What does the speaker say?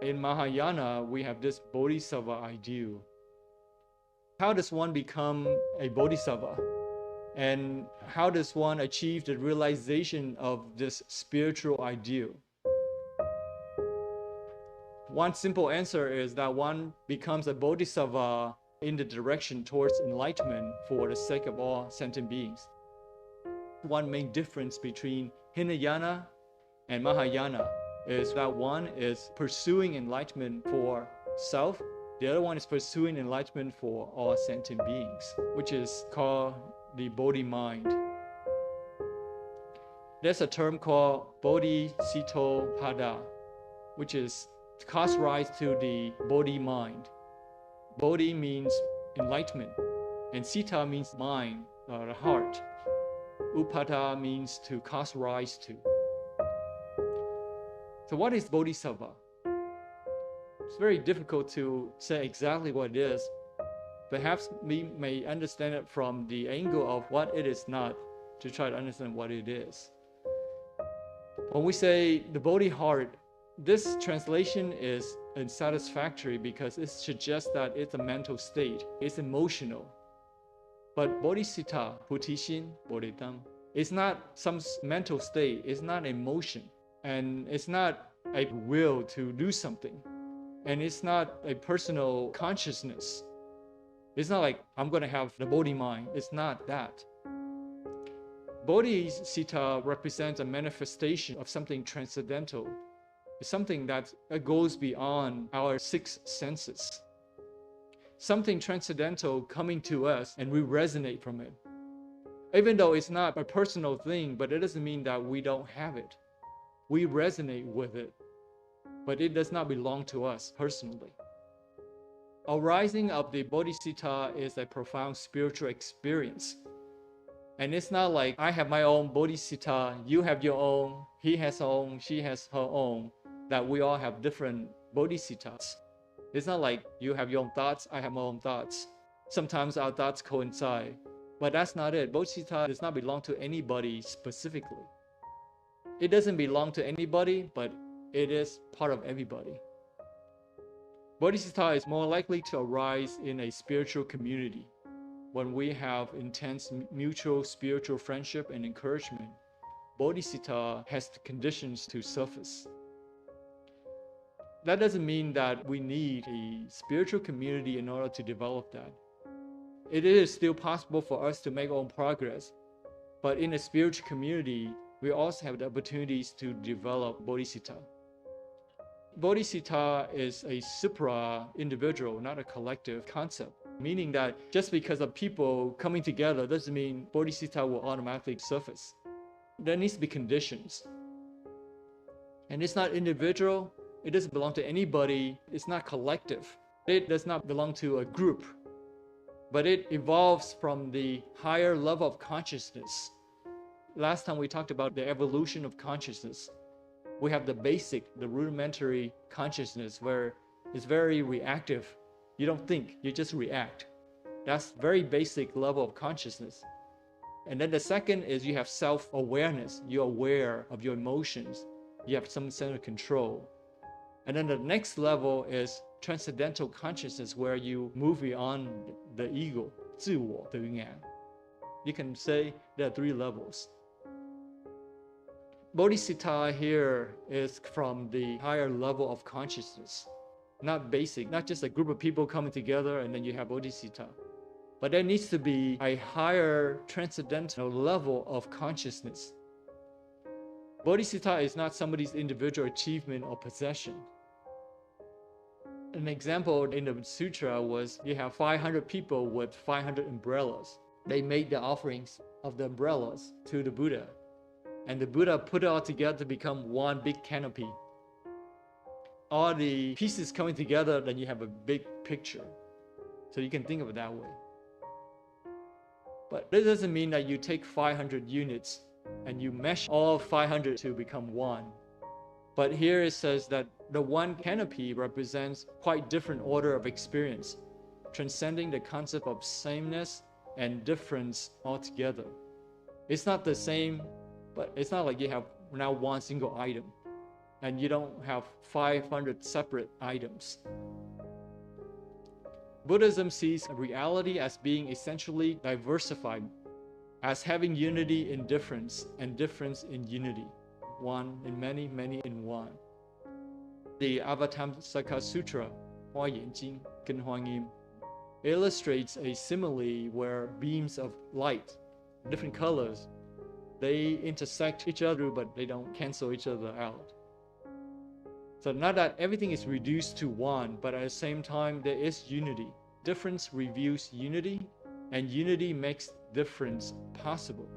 in Mahayana, we have this Bodhisattva ideal. How does one become a Bodhisattva? And how does one achieve the realization of this spiritual ideal? One simple answer is that one becomes a Bodhisattva in the direction towards enlightenment for the sake of all sentient beings. One main difference between Hinayana and Mahayana is that one is pursuing enlightenment for self, the other one is pursuing enlightenment for all sentient beings, which is called the Bodhi mind. There's a term called Bodhi Pada, which is cause rise to the Bodhi mind. Bodhi means enlightenment, and Sita means mind, the heart. Upada means to cause rise to. So what is Bodhisattva? It's very difficult to say exactly what it is. Perhaps we may understand it from the angle of what it is not, to try to understand what it is. When we say the Bodhi heart, this translation is unsatisfactory because it suggests that it's a mental state, it's emotional. But Bodhisattva, Putishin, Bodhitam, it's not some mental state, it's not emotion, and it's not a will to do something, and it's not a personal consciousness. It's not like I'm going to have the Bodhi mind. It's not that. Bodhisattva represents a manifestation of something transcendental. It's something that goes beyond our six senses. Something transcendental coming to us and we resonate from it. Even though it's not a personal thing, but it doesn't mean that we don't have it. We resonate with it, but it does not belong to us personally. Arising of the Bodhisattva is a profound spiritual experience. And it's not like I have my own Bodhisattva, you have your own, he has his own, she has her own, that we all have different Bodhisattvas. It's not like you have your own thoughts, I have my own thoughts. Sometimes our thoughts coincide, but that's not it. Bodhisattva does not belong to anybody specifically. It doesn't belong to anybody, but it is part of everybody. Bodhisattva is more likely to arise in a spiritual community. When we have intense mutual spiritual friendship and encouragement, Bodhisattva has the conditions to surface. That doesn't mean that we need a spiritual community in order to develop that. It is still possible for us to make our own progress, but in a spiritual community, we also have the opportunities to develop Bodhisattva. Bodhisattva is a supra-individual, not a collective concept, meaning that just because of people coming together doesn't mean Bodhisattva will automatically surface. There needs to be conditions. And it's not individual, it doesn't belong to anybody, it's not collective. It does not belong to a group, but it evolves from the higher level of consciousness. Last time we talked about the evolution of consciousness. We have the basic, the rudimentary consciousness where it's very reactive. You don't think, you just react. That's very basic level of consciousness. And then the second is you have self-awareness. You're aware of your emotions. You have some sense of control. And then the next level is transcendental consciousness where you move beyond the ego, 自我的云安. You can say there are three levels. Bodhisattva here is from the higher level of consciousness, not basic, not just a group of people coming together and then you have Bodhisattva. But there needs to be a higher transcendental level of consciousness. Bodhisattva is not somebody's individual achievement or possession. An example in the sutra was you have 500 people with 500 umbrellas. They made the offerings of the umbrellas to the Buddha. And the Buddha put it all together to become one big canopy. All the pieces coming together, then you have a big picture. So you can think of it that way. But this doesn't mean that you take 500 units and you mesh all 500 to become one. But here it says that the one canopy represents quite different order of experience, transcending the concept of sameness and difference altogether. It's not the same, but it's not like you have now one single item. and you don't have 500 separate items. Buddhism sees reality as being essentially diversified, as having unity in difference and difference in unity, one in many, many in one. The Avatamsaka Sutra, 花严经, 跟观音, illustrates a simile where beams of light, different colors, they intersect each other, but they don't cancel each other out. So not that everything is reduced to one, but at the same time, there is unity. Difference reveals unity, and unity makes difference possible.